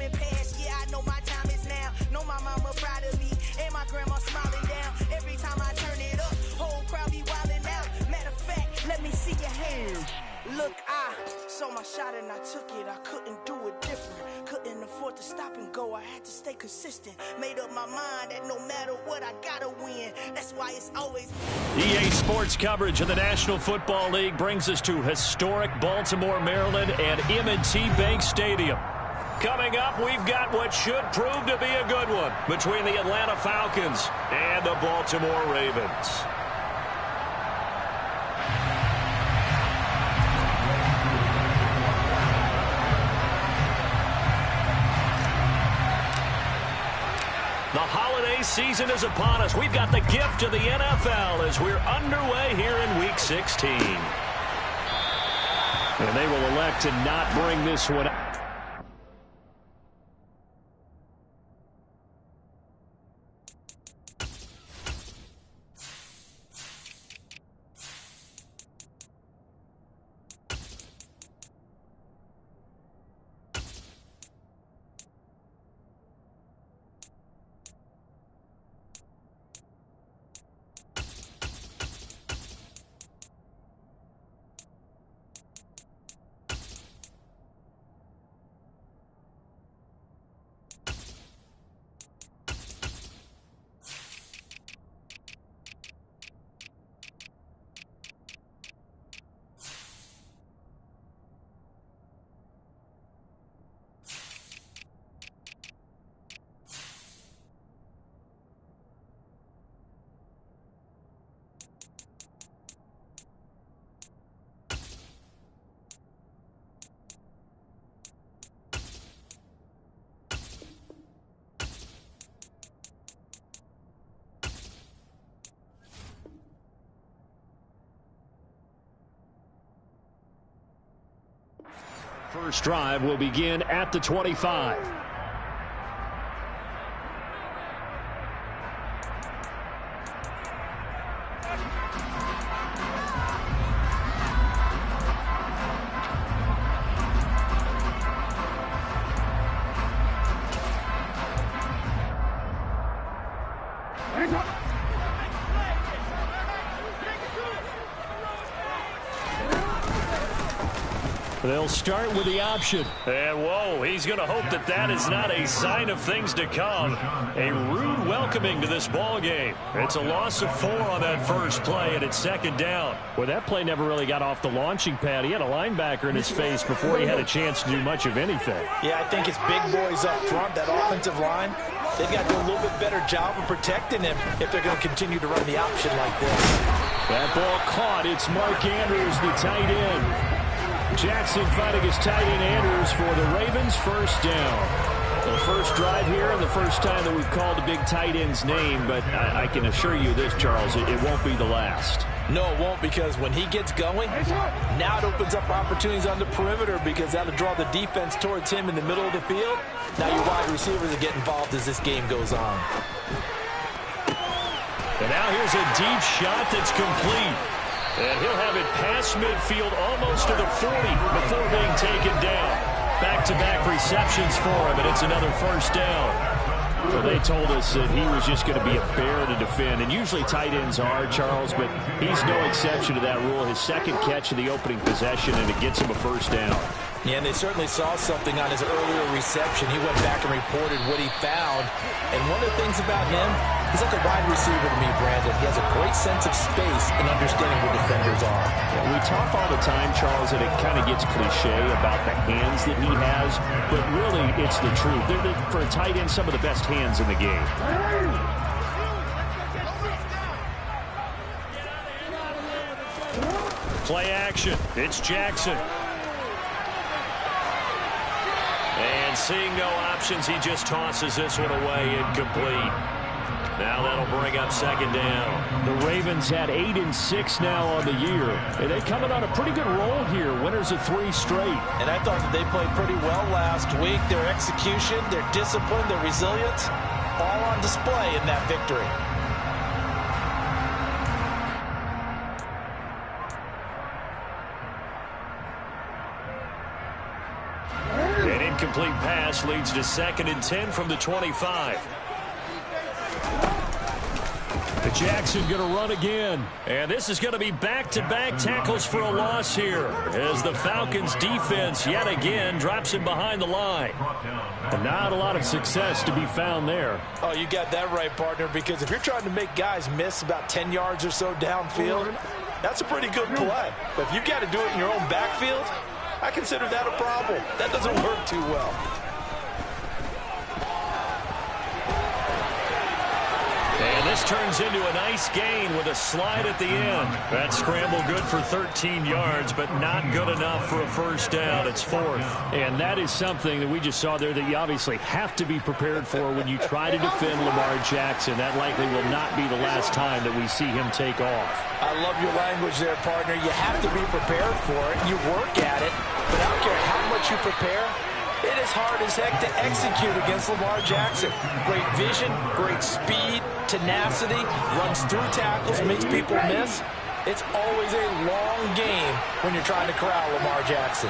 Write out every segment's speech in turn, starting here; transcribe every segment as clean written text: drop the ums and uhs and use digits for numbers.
moment passed, yeah, I know my time is now. Know my mama proud of me, and my grandma smiling down. Every time I turn it up, whole crowd be wildin' out. Matter of fact, let me see your hands. Look, I saw my shot and I took it. I couldn't do it different. Couldn't afford to stop and go. I had to stay consistent. Made up my mind that no matter what, I gotta win. That's why it's always... EA Sports coverage of the National Football League brings us to historic Baltimore, Maryland and M&T Bank Stadium. Coming up, we've got what should prove to be a good one between the Atlanta Falcons and the Baltimore Ravens. The holiday season is upon us. We've got the gift of the NFL as we're underway here in Week 16. And they will elect to not bring this one up. First drive will begin at the 25. They'll start with the option. And whoa, he's going to hope that that is not a sign of things to come. A rude welcoming to this ball game. It's a loss of 4 on that first play, and it's second down. Well, that play never really got off the launching pad. He had a linebacker in his face before he had a chance to do much of anything. Yeah, I think it's big boys up front, that offensive line. They've got to do a little bit better job of protecting him if they're going to continue to run the option like this. That ball caught. It's Mark Andrews, the tight end. Jackson fighting his tight end Andrews for the Ravens, first down. The first drive here and the first time that we've called a big tight end's name, but I can assure you this, Charles, it won't be the last. No, it won't, because when he gets going, now it opens up opportunities on the perimeter because that'll draw the defense towards him in the middle of the field. Now your wide receivers will get involved as this game goes on. And now here's a deep shot that's complete. And he'll have it past midfield almost to the 40 before being taken down. Back-to-back receptions for him, and it's another first down. Well, they told us that he was just going to be a bear to defend, and usually tight ends are, Charles, but he's no exception to that rule. His second catch of the opening possession, and it gets him a first down. Yeah, and they certainly saw something on his earlier reception. He went back and reported what he found. And one of the things about him, he's like a wide receiver to me, Brandon. He has a great sense of space and understanding where defenders are. Yeah, we talk all the time, Charles, and it kind of gets cliche about the hands that he has, but really it's the truth. They're, for a tight end, some of the best hands in the game. Play action. It's Jackson. And seeing no options, he just tosses this one away, incomplete. Now that'll bring up second down. The Ravens had 8-6 now on the year. And they coming on a pretty good roll here. Winners of 3 straight. And I thought that they played pretty well last week. Their execution, their discipline, their resilience, all on display in that victory. incomplete pass leads to 2nd and 10 from the 25. Jackson going to run again. And this is going to be back-to-back tackles for a loss here as the Falcons defense yet again drops him behind the line. And not a lot of success to be found there. Oh, you got that right, partner, because if you're trying to make guys miss about 10 yards or so downfield, that's a pretty good play. But if you got to do it in your own backfield, I consider that a problem. That doesn't work too well. And this turns into a nice gain with a slide at the end. That scramble good for 13 yards, but not good enough for a first down. It's 4th. And that is something that we just saw there that you obviously have to be prepared for when you try to defend Lamar Jackson. That likely will not be the last time that we see him take off. I love your language there, partner. You have to be prepared for it. You work at it, but I don't care how much you prepare. It is hard as heck to execute against Lamar Jackson. Great vision, great speed, tenacity, runs through tackles, makes people miss. It's always a long game when you're trying to corral Lamar Jackson.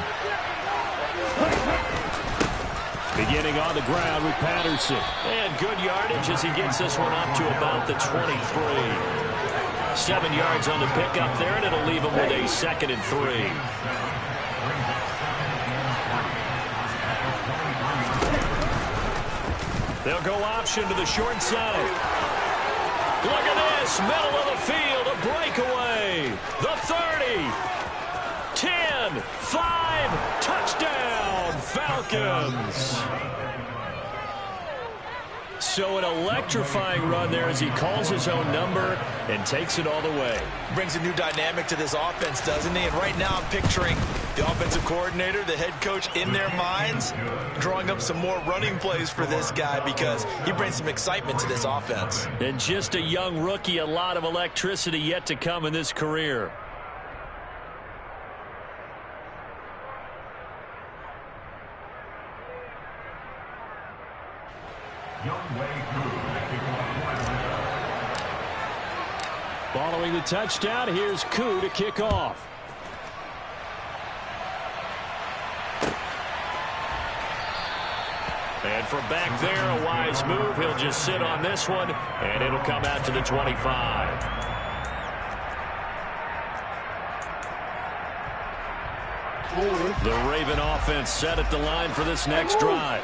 Beginning on the ground with Patterson. And good yardage as he gets this one up to about the 23. 7 yards on the pickup there, and it'll leave him with a 2nd and 3. They'll go option to the short side. Look at this, middle of the field, a breakaway. The 30, 10, 5, touchdown, Falcons. So an electrifying run there as he calls his own number and takes it all the way. Brings a new dynamic to this offense, doesn't he? And right now I'm picturing the offensive coordinator, the head coach in their minds, drawing up some more running plays for this guy because he brings some excitement to this offense. And just a young rookie, a lot of electricity yet to come in this career. Following the touchdown, here's Koo to kick off. And from back there, a wise move. He'll just sit on this one, and it'll come out to the 25. The Raven offense set at the line for this next drive.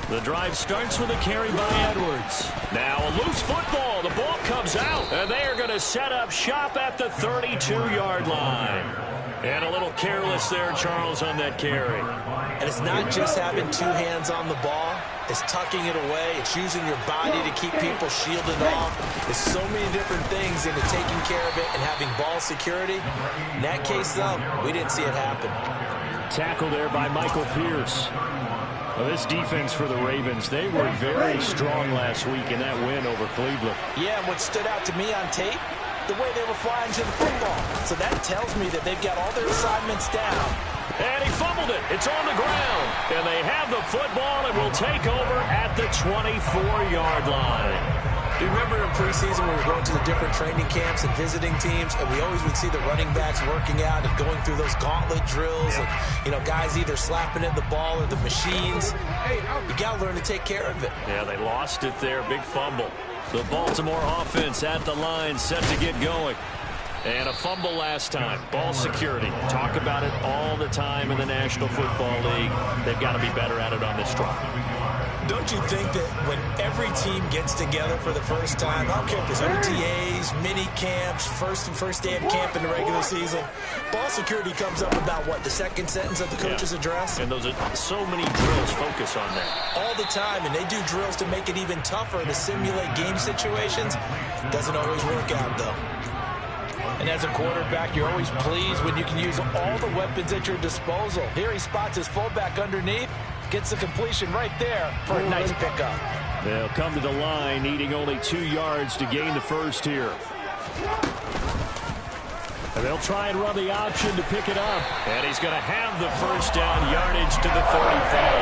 The drive starts with a carry by Edwards. Now a loose football. The ball comes out, and they are going to set up shop at the 32-yard line. And a little careless there, Charles, on that carry. And it's not just having two hands on the ball. It's tucking it away. It's using your body to keep people shielded off. There's so many different things into taking care of it and having ball security. In that case, though, we didn't see it happen. Tackle there by Michael Pierce. Well, this defense for the Ravens, they were very strong last week in that win over Cleveland. Yeah, and what stood out to me on tape, the way they were flying to the football. So that tells me that they've got all their assignments down. And he fumbled it. It's on the ground. And they have the football and will take over at the 24-yard line. Do you remember in preseason when we were going to the different training camps and visiting teams, and we always would see the running backs working out and going through those gauntlet drills, and, you know, guys either slapping at the ball or the machines. You got to learn to take care of it. Yeah, they lost it there. Big fumble. The Baltimore offense at the line, set to get going. And a fumble last time. Ball security. Talk about it all the time in the National Football League. They've got to be better at it on this drive. Don't you think that when every team gets together for the first time, I don't care if it's OTAs, mini camps, first day of camp in the regular season, ball security comes up about, what, the second sentence of the coach's address? And those are so many drills focus on that. All the time, and they do drills to make it even tougher to simulate game situations. Doesn't always work out, though. And as a quarterback, you're always pleased when you can use all the weapons at your disposal. Here he spots his fullback underneath. Gets the completion right there for a nice pickup. They'll come to the line, needing only 2 yards to gain the first here. And they'll try and run the option to pick it up. And he's going to have the first down, yardage to the 35.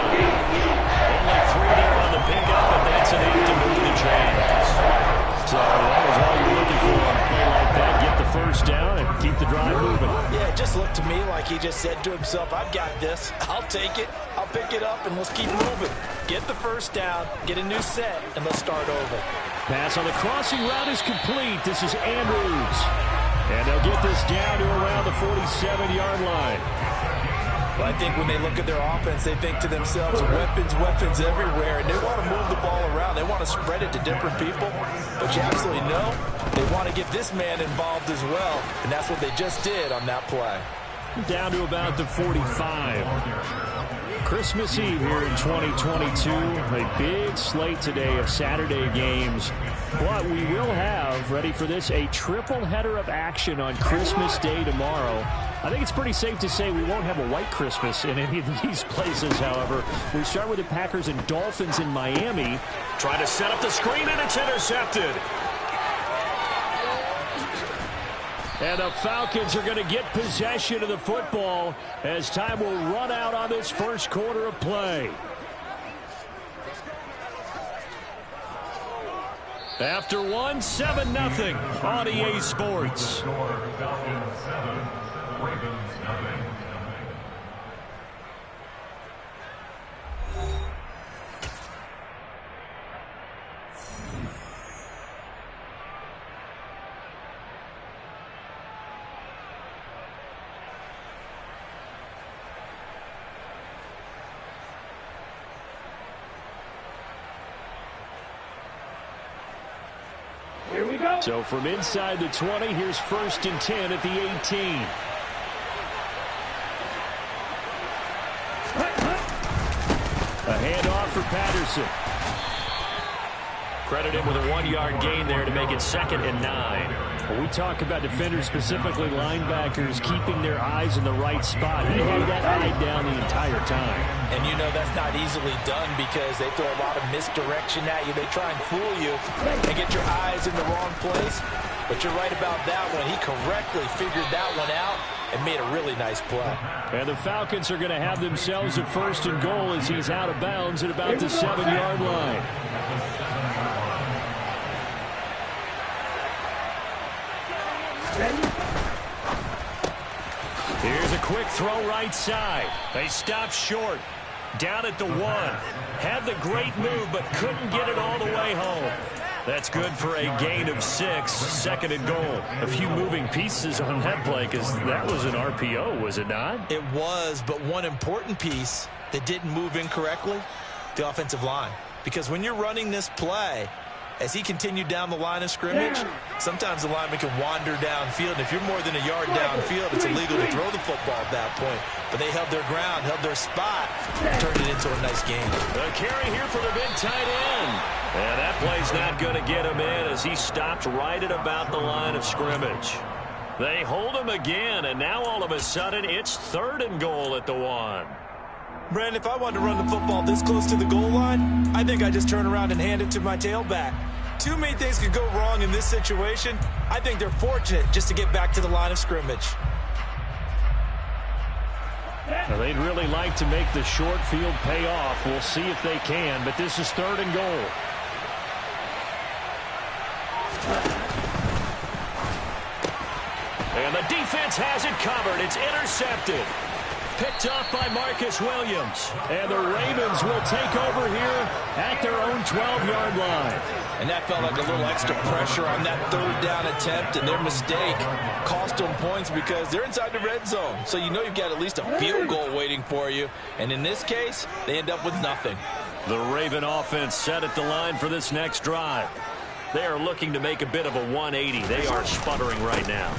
Only 3 there on the pickup, and that's enough to move the chains. So that was all you're looking for on a play like that. Get the first down and keep the drive moving. Yeah, it just looked to me like he just said to himself, I've got this. I'll take it. I'll pick it up, and let's keep moving. Get the first down, get a new set, and let's start over. Pass on the crossing route is complete. This is Andrews. And they'll get this down to around the 47-yard line. Well, I think when they look at their offense, they think to themselves, weapons, weapons everywhere, and they want to move the ball around. They want to spread it to different people. But you absolutely know they want to get this man involved as well, and that's what they just did on that play. Down to about the 45. Christmas Eve here in 2022. A big slate today of Saturday games. But we will have, ready for this, a triple header of action on Christmas Day tomorrow. I think it's pretty safe to say we won't have a white Christmas in any of these places, however. We start with the Packers and Dolphins in Miami. Trying to set up the screen, and it's intercepted. And the Falcons are going to get possession of the football as time will run out on this first quarter of play. After 7-0 on EA Sports. So from inside the 20, here's 1st and 10 at the 18. A handoff for Patterson. Credit him with a 1-yard gain there to make it 2nd and 9. When we talk about defenders, specifically linebackers, keeping their eyes in the right spot. He had that eye down the entire time. And you know that's not easily done because they throw a lot of misdirection at you. They try and fool you and get your eyes in the wrong place. But you're right about that one. He correctly figured that one out and made a really nice play. And the Falcons are going to have themselves a 1st and goal as he's out of bounds at about the 7-yard line. Here's a quick throw right side. They stop short. Down at the 1. Had the great move, but couldn't get it all the way home. That's good for a gain of 6, 2nd and goal. A few moving pieces on that play because that was an RPO, was it not? It was, but one important piece that didn't move incorrectly, the offensive line. Because when you're running this play, as he continued down the line of scrimmage, sometimes the lineman can wander downfield. If you're more than a yard downfield, it's illegal to throw the football at that point. But they held their ground, held their spot, and turned it into a nice game. A carry here for the big tight end. And that play's not going to get him in as he stopped right at about the line of scrimmage. They hold him again, and now all of a sudden it's 3rd and goal at the 1. Brandon, if I wanted to run the football this close to the goal line, I think I'd just turn around and hand it to my tailback. Too many things could go wrong in this situation. I think they're fortunate just to get back to the line of scrimmage. Now, they'd really like to make the short field pay off. We'll see if they can, but this is 3rd and goal. And the defense has it covered. It's intercepted. Picked off by Marcus Williams. And the Ravens will take over here at their own 12-yard line. And that felt like a little extra pressure on that 3rd down attempt, and their mistake cost them points because they're inside the red zone. So you know you've got at least a field goal waiting for you. And in this case, they end up with nothing. The Raven offense set at the line for this next drive. They are looking to make a bit of a 180. They are sputtering right now.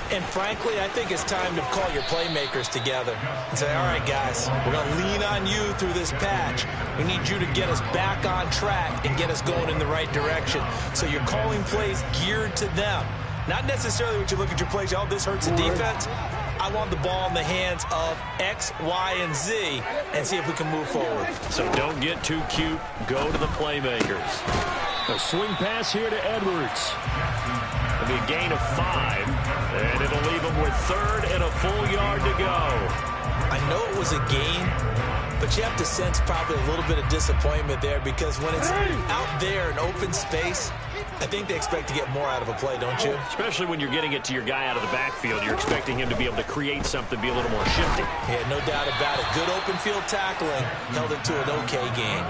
And frankly, I think it's time to call your playmakers together and say, all right, guys, we're going to lean on you through this patch. We need you to get us back on track and get us going in the right direction. So you're calling plays geared to them. Not necessarily what you look at your plays, oh, this hurts the defense. I want the ball in the hands of X, Y, and Z and see if we can move forward. So don't get too cute. Go to the playmakers. A swing pass here to Edwards. It'll be a gain of 5, and it'll leave him with 3rd and a full yard to go. I know it was a gain, but you have to sense probably a little bit of disappointment there because when it's out there in open space, I think they expect to get more out of a play, don't you? Especially when you're getting it to your guy out of the backfield. You're expecting him to be able to create something, be a little more shifty. Yeah, no doubt about it. Good open field tackling. Held him to an okay game.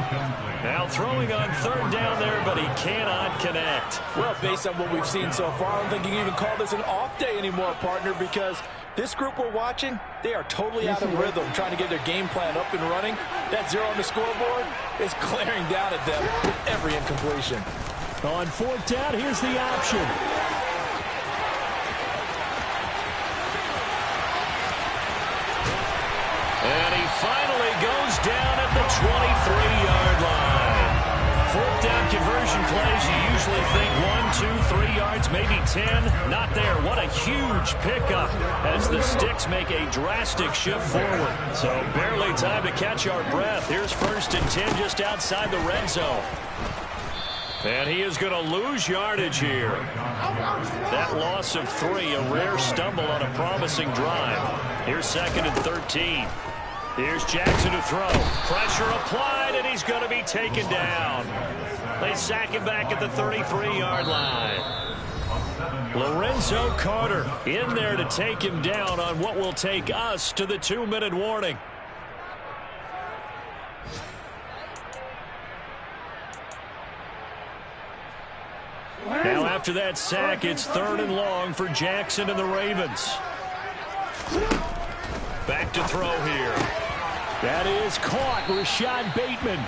Now throwing on third down there, but he cannot connect. Well, based on what we've seen so far, I don't think you can even call this an off day anymore, partner, because this group we're watching, they are totally out of rhythm, trying to get their game plan up and running. That 0 on the scoreboard is glaring down at them with every incompletion. On fourth down, here's the option. And he finally goes down at the 23-yard line. Fourth down conversion plays, you usually think 1, 2, 3 yards, maybe 10. Not there. What a huge pickup as the Sticks make a drastic shift forward. So barely time to catch our breath. Here's 1st and 10 just outside the red zone. And he is going to lose yardage here. That loss of 3, a rare stumble on a promising drive. Here's 2nd and 13. Here's Jackson to throw. Pressure applied, and he's going to be taken down. They sack him back at the 33-yard line. Lorenzo Carter in there to take him down on what will take us to the 2-minute warning. Now after that sack, it's 3rd and long for Jackson and the Ravens. Back to throw here. That is caught, Rashad Bateman.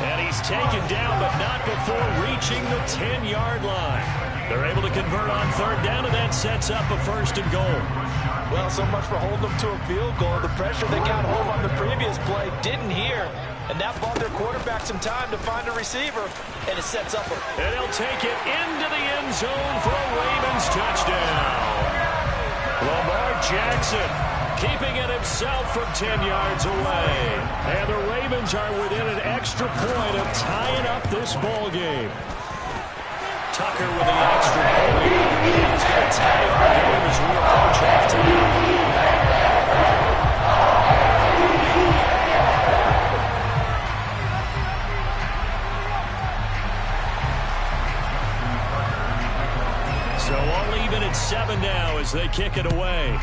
And he's taken down, but not before reaching the 10-yard line. They're able to convert on 3rd down, and that sets up a 1st and goal. Well, so much for holding them to a field goal. The pressure they got home on the previous play didn't hear. And that bought their quarterback some time to find a receiver, and it sets up and they'll take it into the end zone for a Ravens touchdown. Lamar Jackson keeping it himself from 10 yards away. And the Ravens are within an extra point of tying up this ball game. Tucker with the extra point. He's going to tie up the game as we approach halftime. So all even at 7 now as they kick it away.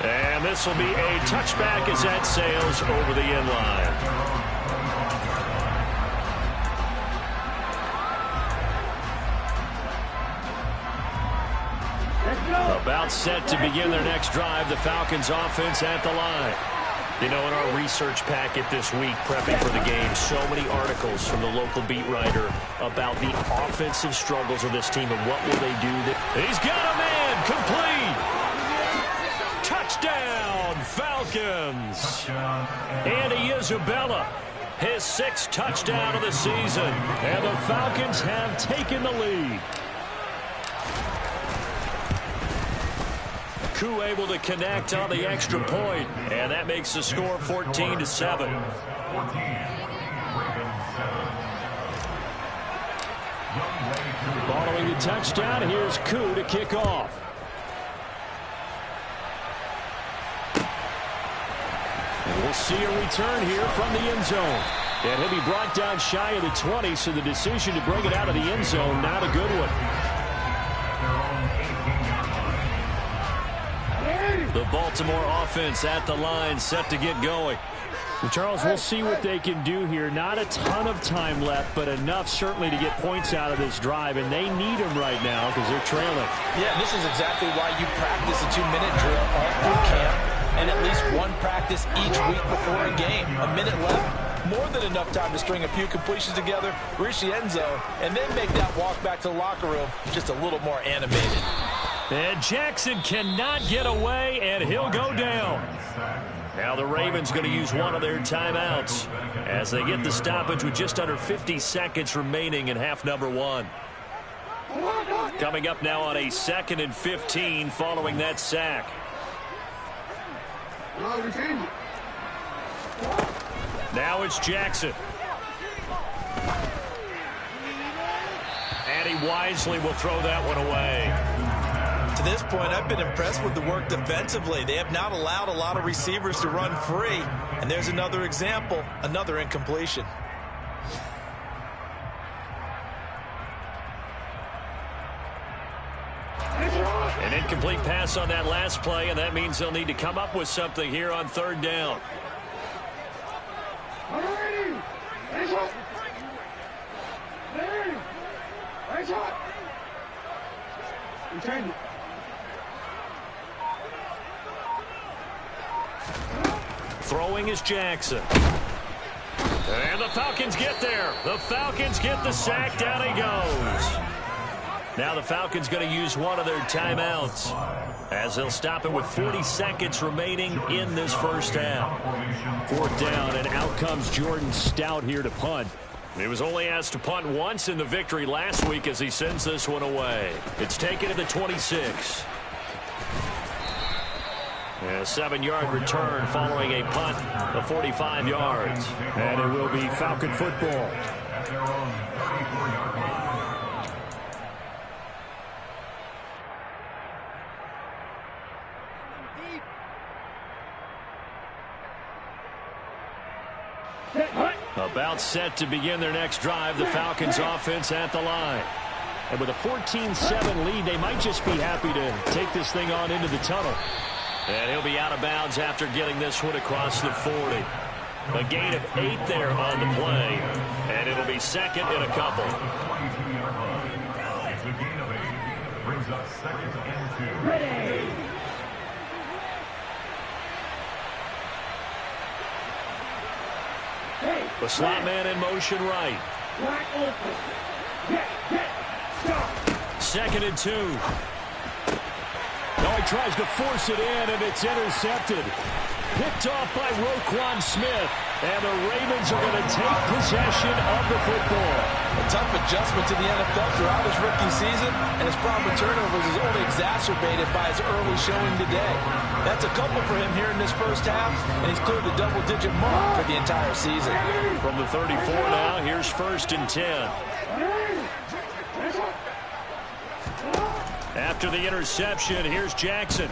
And this will be a touchback as that sails over the end line. About set to begin their next drive, the Falcons offense at the line. You know, in our research packet this week, prepping for the game, so many articles from the local beat writer about the offensive struggles of this team and what will they do. He's got a man, complete. Touchdown, Falcons. Andy Isabella, his 6th touchdown of the season. And the Falcons have taken the lead. Koo able to connect on the extra point, and that makes the score 14-7. Following the touchdown, here's Koo to kick off. And we'll see a return here from the end zone. And he'll be brought down shy of the 20, so the decision to bring it out of the end zone, not a good one. The Baltimore offense at the line, set to get going. Well, Charles, we'll see what they can do here. Not a ton of time left, but enough certainly to get points out of this drive, and they need them right now because they're trailing. Yeah, this is exactly why you practice a 2-minute drill all through camp and at least one practice each week before a game. A minute left, more than enough time to string a few completions together, reach the end zone, and then make that walk back to the locker room just a little more animated. And Jackson cannot get away, and he'll go down. Now the Ravens going to use one of their timeouts as they get the stoppage with just under 50 seconds remaining in half number 1. Coming up now on a 2nd and 15 following that sack. Now it's Jackson. And he wisely will throw that one away. To this point, I've been impressed with the work defensively. They have not allowed a lot of receivers to run free. And there's another example, another incompletion. Incomplete pass on that last play, and that means they'll need to come up with something here on third down. Throwing is Jackson. And the Falcons get there. The Falcons get the sack. Down he goes. Now the Falcons going to use one of their timeouts as they'll stop it with 40 seconds remaining in this first half. Fourth down, and out comes Jordan Stout here to punt. He was only asked to punt once in the victory last week as he sends this one away. It's taken to the 26. And a 7-yard return following a punt of 45 yards. And it will be Falcon football. About set to begin their next drive, the Falcons offense at the line. And with a 14-7 lead, they might just be happy to take this thing on into the tunnel. And he'll be out of bounds after getting this one across the 40. A gain of 8 there on the play, and it'll be second in a couple. It's a gain of 8. Brings up second and 2. The slot man in motion right. Second and 2. Now he tries to force it in, and it's intercepted. Picked off by Roquan Smith. And the Ravens are going to take possession of the football. A tough adjustment to the NFL throughout his rookie season, and his problem with turnovers is only exacerbated by his early showing today. That's a couple for him here in this first half, and he's cleared the double-digit mark for the entire season. From the 34 now, here's first and 10. After the interception, here's Jackson.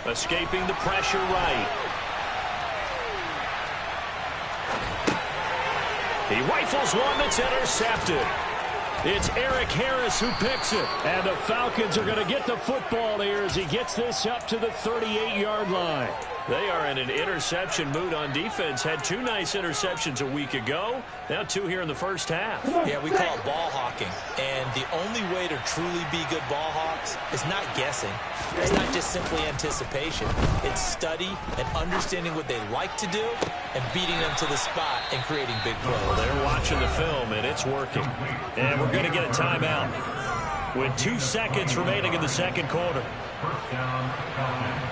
Escaping the pressure right. He rifles one that's intercepted. It's Eric Harris who picks it. And the Falcons are going to get the football here as he gets this up to the 38-yard line. They are in an interception mood on defense. Had 2 nice interceptions a week ago. Now 2 here in the first half. Yeah, we call it ball hawking. And the only way to truly be good ball hawks is not guessing. It's not just simply anticipation. It's study and understanding what they like to do and beating them to the spot and creating big plays. Well, they're watching the film, and it's working. And we're going to get a timeout with 2 seconds remaining in the second quarter. First down, Falcons.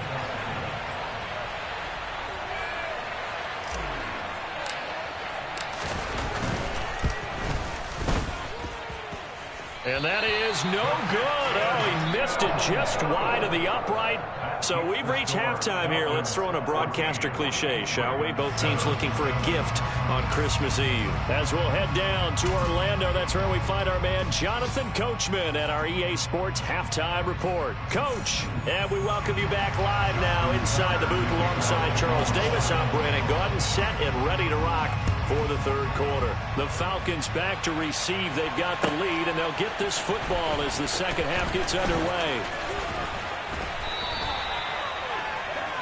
And that is no good. Oh, he missed it just wide of the upright. So we've reached halftime here. Let's throw in a broadcaster cliche, shall we? Both teams looking for a gift on Christmas Eve. As we'll head down to Orlando, that's where we find our man Jonathan Coachman at our EA Sports Halftime Report. Coach, and we welcome you back live now inside the booth alongside Charles Davis. I'm Brandon Gaudin, set and ready to rock for the third quarter. The Falcons back to receive. They've got the lead, and they'll get this football as the second half gets underway.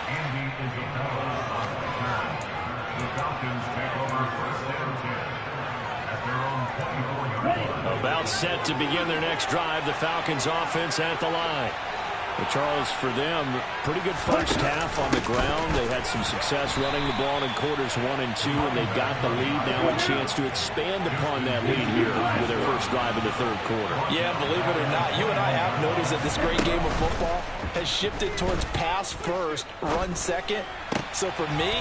Andy is the ball on the return. The Falcons take over first and 10 at their own 24-yard line. About set to begin their next drive. The Falcons offense at the line. Well, Charles, for them, pretty good first half on the ground. They had some success running the ball in quarters 1 and 2, and they've got the lead now, a chance to expand upon that lead here with their first drive in the third quarter. Yeah, believe it or not, you and I have noticed that this great game of football has shifted towards pass first, run second. So for me,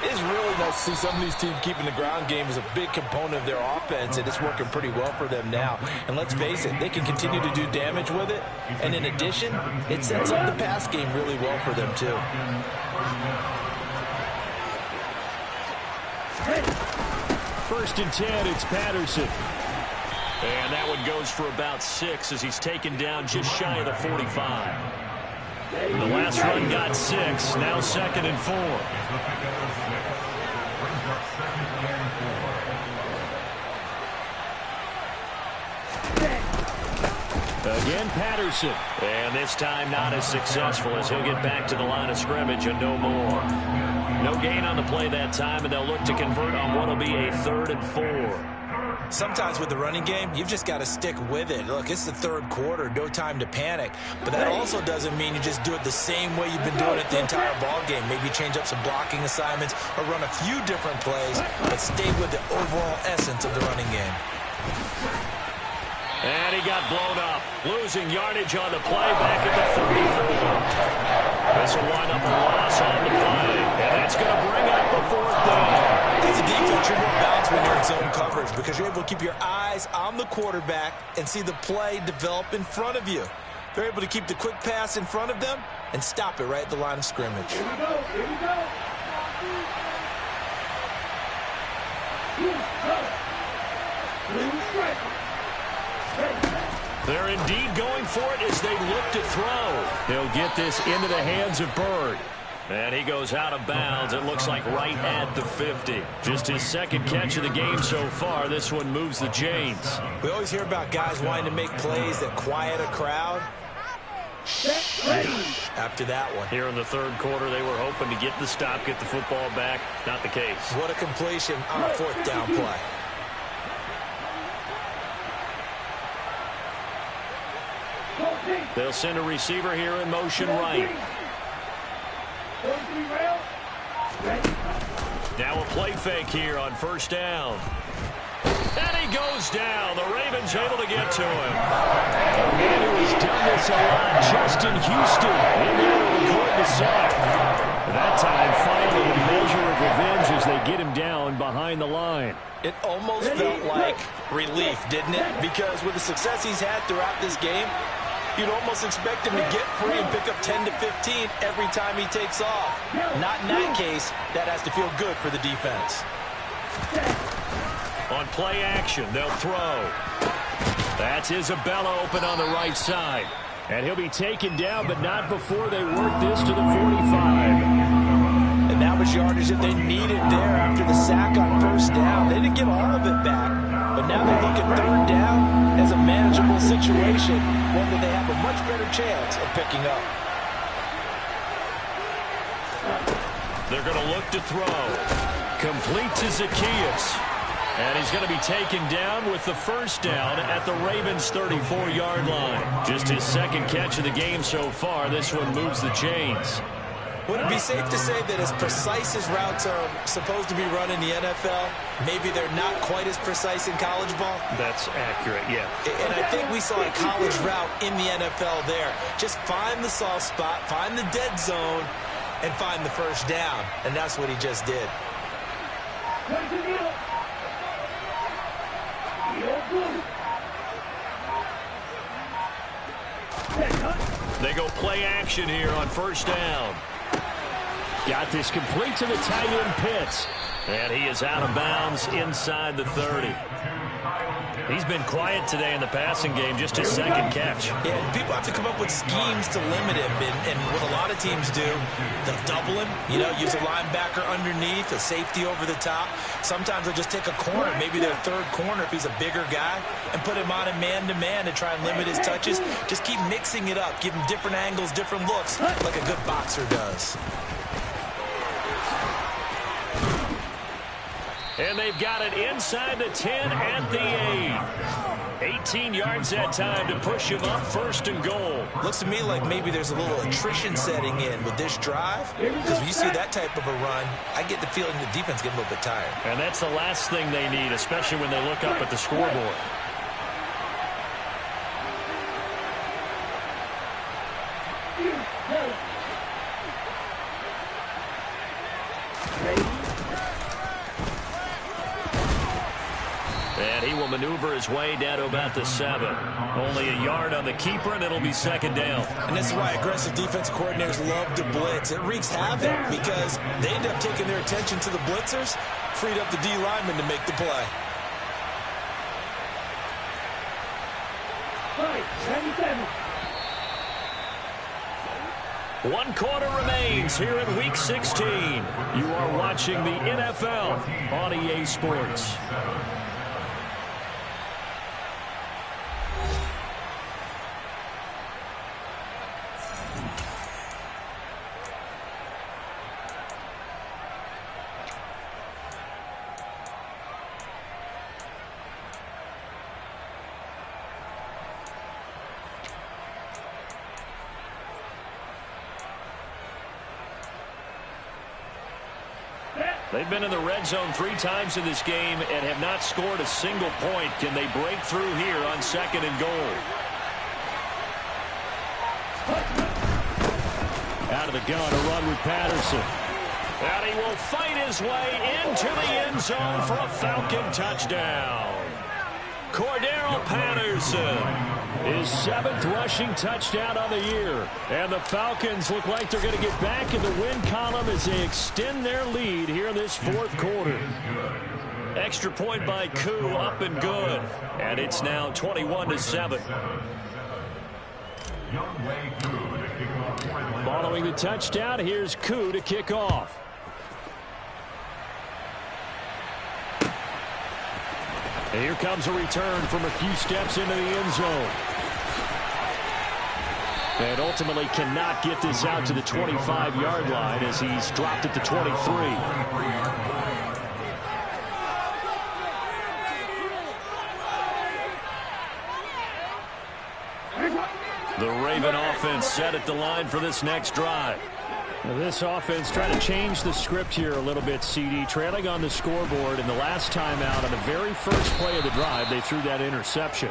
it's really nice to see some of these teams keeping the ground game as a big component of their offense, and it's working pretty well for them now. And let's face it, they can continue to do damage with it. And in addition, it sets up the pass game really well for them, too. First and 10, it's Patterson. And that one goes for about 6 as he's taken down just shy of the 45. The last run got 6, now second and 4. Again, Patterson. And this time not as successful as he'll get back to the line of scrimmage and no more. No gain on the play that time, and they'll look to convert on what will be a 3rd and 4. Sometimes with the running game, you've just got to stick with it. Look, it's the 3rd quarter, no time to panic. But that also doesn't mean you just do it the same way you've been doing it the entire ball game. Maybe change up some blocking assignments or run a few different plays, but stay with the overall essence of the running game. And he got blown up, losing yardage on the play back at the 34. This will wind up a loss on the play, and that's going to bring up the 4th down. As a defense, you're more balanced when you're in zone coverage because you're able to keep your eyes on the quarterback and see the play develop in front of you. They're able to keep the quick pass in front of them and stop it right at the line of scrimmage. Here we go. Here we go. They're indeed going for it as they look to throw. They'll get this into the hands of Bird. And he goes out of bounds, it looks like right at the 50. Just his 2nd catch of the game so far. This one moves the chains. We always hear about guys wanting to make plays that quiet a crowd. After that one. Here in the 3rd quarter, they were hoping to get the stop, get the football back. Not the case. What a completion on a 4th down play. They'll send a receiver here in motion right. Now a play fake here on 1st down. And he goes down. The Ravens able to get to him. A man who has done this a lot, Justin Houston, in there to record the sack. That time, finally, a measure of revenge as they get him down behind the line. It almost felt like relief, didn't it? Because with the success he's had throughout this game, you'd almost expect him to get free and pick up 10 to 15 every time he takes off. Not in that case. That has to feel good for the defense. On play action, they'll throw. That's Isabella open on the right side. And he'll be taken down, but not before they work this to the 45. And that was yardage that they needed there after the sack on 1st down. They didn't get all of it back. But now they look at 3rd down as a manageable situation, one that they have a much better chance of picking up. They're going to look to throw. Complete to Zacchaeus. And he's going to be taken down with the 1st down at the Ravens' 34-yard line. Just his 2nd catch of the game so far. This one moves the chains. Would it be safe to say that as precise as routes are supposed to be run in the NFL, maybe they're not quite as precise in college ball? That's accurate, yeah. And I think we saw a college route in the NFL there. Just find the soft spot, find the dead zone, and find the 1st down. And that's what he just did. They go play action here on 1st down. Got this complete to the tight end Pitts. And he is out of bounds inside the 30. He's been quiet today in the passing game, just his 2nd catch. Yeah, people have to come up with schemes to limit him, and what a lot of teams do, they'll double him, use a linebacker underneath, a safety over the top. Sometimes they'll just take a corner, maybe their 3rd corner if he's a bigger guy, and put him on a man-to-man to try and limit his touches. Just keep mixing it up, give him different angles, different looks, like a good boxer does. And they've got it inside the 10 at the 8. 18 yards that time to push him up 1st and goal. Looks to me like maybe there's a little attrition setting in with this drive. Because when you see that type of a run, I get the feeling the defense gets a little bit tired. And that's the last thing they need, especially when they look up at the scoreboard. And he will maneuver his way down to about the 7. Only a yard on the keeper, and it'll be 2nd down. And this is why aggressive defensive coordinators love to blitz. It wreaks havoc because they end up taking their attention to the blitzers, freed up the D lineman to make the play. One quarter remains here in Week 16. You are watching the NFL on EA Sports. They've been in the red zone 3 times in this game and have not scored a single point. Can they break through here on 2nd and goal? Out of the gun, a run with Patterson. And he will fight his way into the end zone for a Falcon touchdown. Cordero Patterson. His 7th rushing touchdown on the year. And the Falcons look like they're going to get back in the win column as they extend their lead here in this 4th quarter. Extra point by Koo, up and good. And it's now 21-7. Following the touchdown, here's Koo to kick off. And here comes a return from a few steps into the end zone. And ultimately cannot get this out to the 25-yard line as he's dropped at the 23. The Raven offense set at the line for this next drive. Now this offense trying to change the script here a little bit, CD. Trailing on the scoreboard, and the last time out on the very first play of the drive, they threw that interception.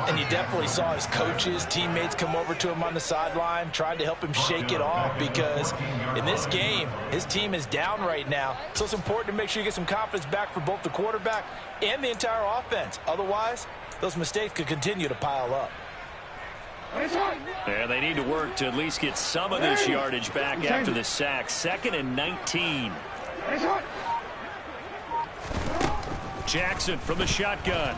And you definitely saw his coaches, teammates come over to him on the sideline, trying to help him shake it off, because in this game, his team is down right now. So it's important to make sure you get some confidence back for both the quarterback and the entire offense. Otherwise, those mistakes could continue to pile up. And they need to work to at least get some of this yardage back after the sack. 2nd and 19. Jackson from the shotgun.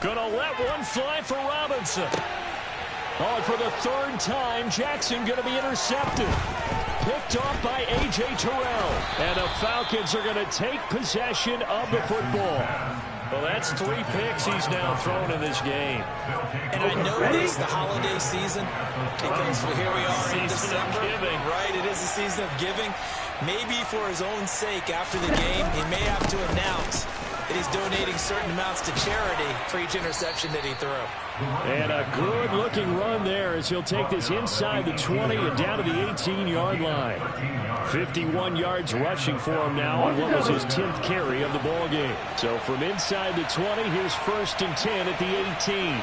Gonna let one fly for Robinson. Oh, and for the 3rd time, Jackson gonna be intercepted. Picked off by A.J. Terrell. And the Falcons are gonna take possession of the football. Well, that's 3 picks he's now thrown in this game. And I know this, the holiday season, because here we are in December. Right, it is the season of giving. Maybe for his own sake, after the game, he may have to announce that he's donating certain amounts to charity for each interception that he threw. And a good-looking run there as he'll take this inside the 20 and down to the 18-yard line. 51 yards rushing for him now on what was his 10th carry of the ball game. So from inside the 20, here's 1st and 10 at the 18.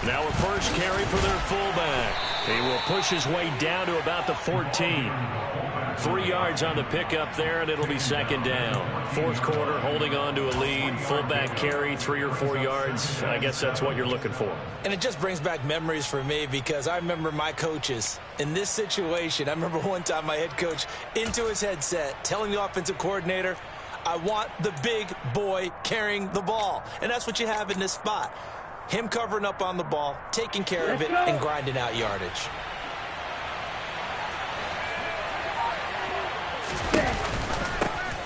Now a first carry for their fullback. He will push his way down to about the 14. 3 yards on the pickup there, and it'll be 2nd down. 4th quarter, holding on to a lead. Fullback carry, 3 or 4 yards. I guess that's what you're looking for. And it just brings back memories for me, because I remember my coaches in this situation. I remember one time my head coach into his headset telling the offensive coordinator, I want the big boy carrying the ball. And that's what you have in this spot. Him covering up on the ball, taking care of it, and grinding out yardage.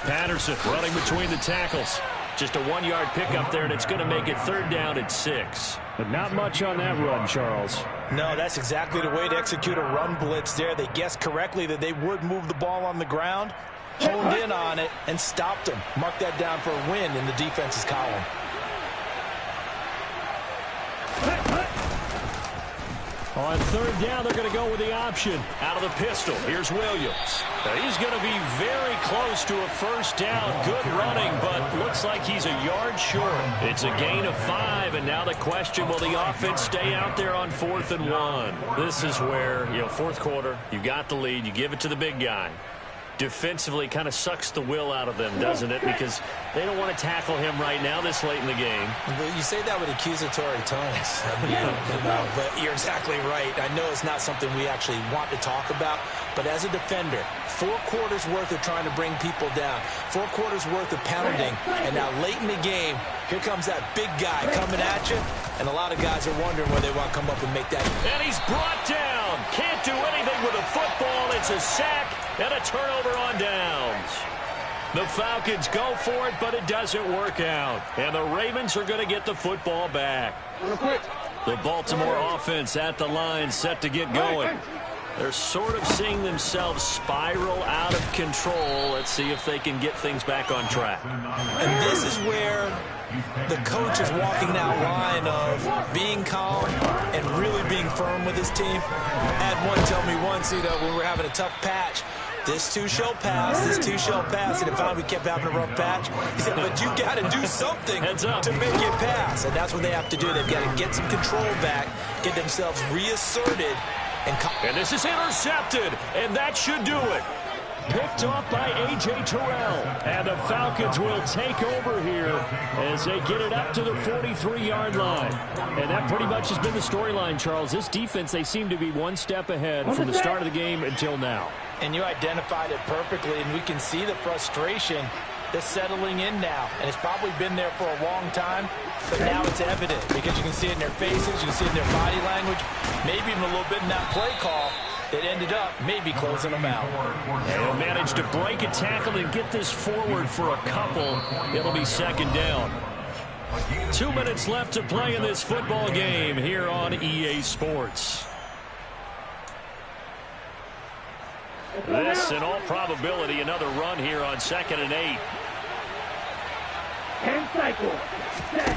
Patterson running between the tackles. Just a 1-yard pickup there, and it's going to make it 3rd down at 6. But not much on that run, Charles. No, that's exactly the way to execute a run blitz there. They guessed correctly that they would move the ball on the ground, honed in on it, and stopped them. Mark that down for a win in the defense's column. On 3rd down, they're going to go with the option. Out of the pistol, here's Williams. Now he's going to be very close to a 1st down. Good running, but looks like he's a yard short. It's a gain of 5, and now the question, will the offense stay out there on 4th and 1? This is where, 4th quarter, you got the lead, you give it to the big guy. Defensively kind of sucks the will out of them, doesn't it? Because they don't want to tackle him right now this late in the game. Well, you say that with accusatory tones. But you're exactly right. I know it's not something we actually want to talk about, but as a defender, 4 quarters worth of trying to bring people down, 4 quarters worth of pounding, and now late in the game, here comes that big guy coming at you, and a lot of guys are wondering where they want to come up and make that. And he's brought down. Can't do anything with a football. It's a sack and a turnover on downs. The Falcons go for it, but it doesn't work out. And the Ravens are going to get the football back. The Baltimore offense at the line, set to get going. They're sort of seeing themselves spiral out of control. Let's see if they can get things back on track. And this is where the coach is walking that line of being calm and really being firm with his team. I had one tell me once, when we were having a tough patch, This too shall pass. This too shall pass. And finally we kept having a rough patch. He said, but you got to do something to make it pass. And that's what they have to do. They've got to get some control back, get themselves reasserted. And this is intercepted, and that should do it. Picked off by A.J. Terrell. And the Falcons will take over here as they get it up to the 43-yard line. And that pretty much has been the storyline, Charles. This defense, they seem to be one step ahead from the start of the game until now. And you identified it perfectly, and we can see the frustration that's settling in now. And it's probably been there for a long time, but now it's evident because you can see it in their faces, you can see it in their body language, maybe even a little bit in that play call that ended up maybe closing them out. They'll manage to break a tackle and get this forward for a couple. It'll be second down. 2 minutes left to play in this football game here on EA Sports. This, in all probability, another run here on 2nd and 8. And cycle. Set.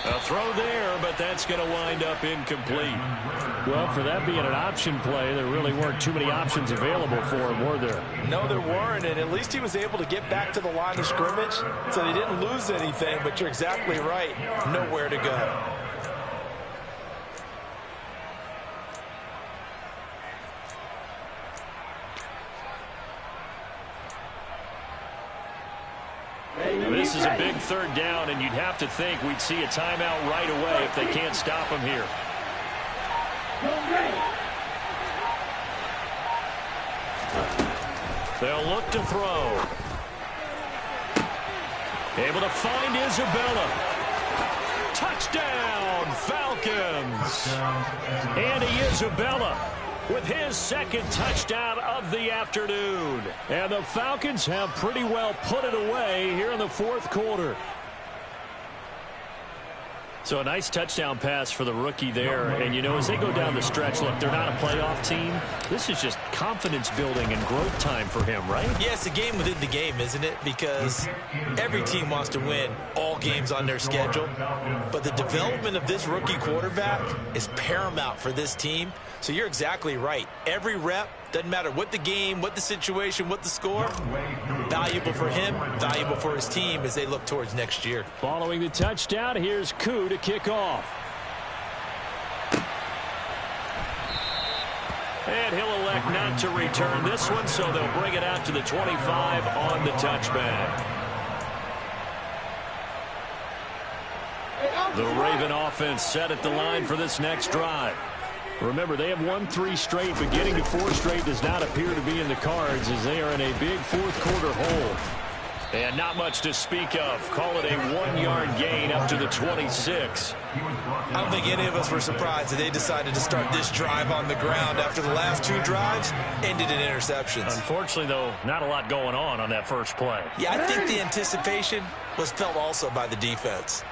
A throw there, but that's going to wind up incomplete. Well, for that being an option play, there really weren't too many options available for him, were there? No, there weren't, and at least he was able to get back to the line of scrimmage, so they didn't lose anything, but you're exactly right. Nowhere to go. This is a big third down, and you'd have to think we'd see a timeout right away if they can't stop him here. They'll look to throw. Able to find Isabella. Touchdown, Falcons. Andy Isabella with his second touchdown of the afternoon. And the Falcons have pretty well put it away here in the fourth quarter. So a nice touchdown pass for the rookie there. And, you know, as they go down the stretch, look, they're not a playoff team. This is just confidence building and growth time for him, right? Yeah, it's a game within the game, isn't it? Because every team wants to win all games on their schedule. But the development of this rookie quarterback is paramount for this team. So you're exactly right. Every rep, doesn't matter what the game, what the situation, what the score, valuable for him, valuable for his team as they look towards next year. Following the touchdown, here's Koo to kick off. And he'll elect not to return this one, so they'll bring it out to the 25 on the touchback. The Raven offense set at the line for this next drive. Remember, they have won 3 straight, but getting to 4 straight does not appear to be in the cards as they are in a big fourth quarter hole. And not much to speak of. Call it a 1-yard gain up to the 26. I don't think any of us were surprised that they decided to start this drive on the ground after the last 2 drives ended in interceptions. Unfortunately, though, not a lot going on that first play. Yeah, I think the anticipation was felt also by the defense.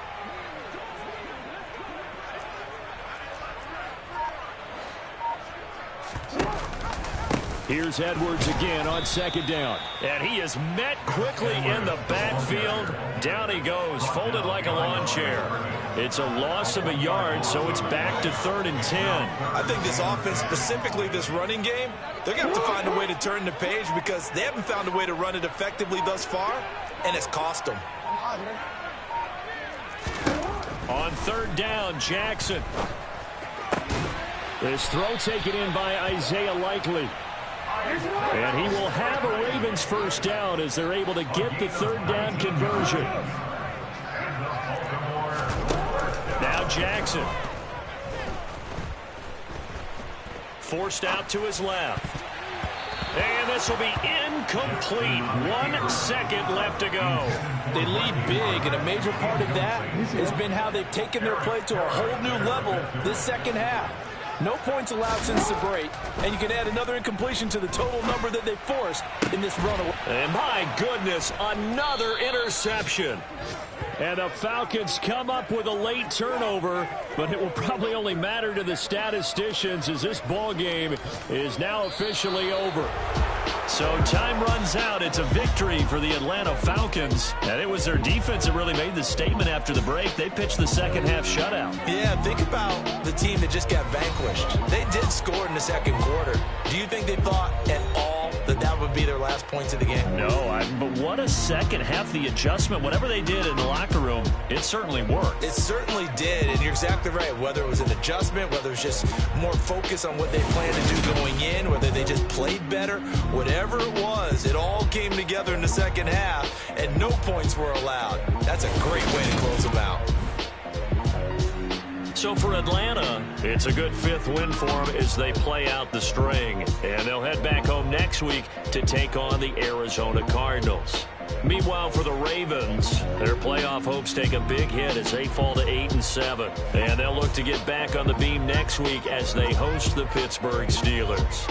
Here's Edwards again on second down. And he is met quickly in the backfield. Down he goes, folded like a lawn chair. It's a loss of a yard, so it's back to 3rd and 10. I think this offense, specifically this running game, they're going to have to find a way to turn the page because they haven't found a way to run it effectively thus far, and it's cost them. On 3rd down, Jackson. This throw taken in by Isaiah Likely. And he will have a Ravens first down as they're able to get the 3rd down conversion. Now Jackson. Forced out to his left. And this will be incomplete. 1 second left to go. They lead big, and a major part of that has been how they've taken their play to a whole new level this second half. No points allowed since the break, and you can add another incompletion to the total number that they forced in this runaway. And my goodness, another interception. And the Falcons come up with a late turnover, but it will probably only matter to the statisticians as this ball game is now officially over. So time runs out. It's a victory for the Atlanta Falcons. And it was their defense that really made the statement after the break. They pitched the second half shutout. Yeah, think about the team that just got vanquished. They did score in the second quarter. Do you think they thought at all that that would be their last points of the game? No, but what a second half. The adjustment, whatever they did in the locker room, it certainly worked. It certainly did, and you're exactly right. Whether it was an adjustment, whether it was just more focus on what they planned to do going in, whether they just played better, whatever it was, it all came together in the second half, and no points were allowed. That's a great way to close them out. So for Atlanta, it's a good fifth win for them as they play out the string. And they'll head back home next week to take on the Arizona Cardinals. Meanwhile, for the Ravens, their playoff hopes take a big hit as they fall to 8-7. And they'll look to get back on the beam next week as they host the Pittsburgh Steelers.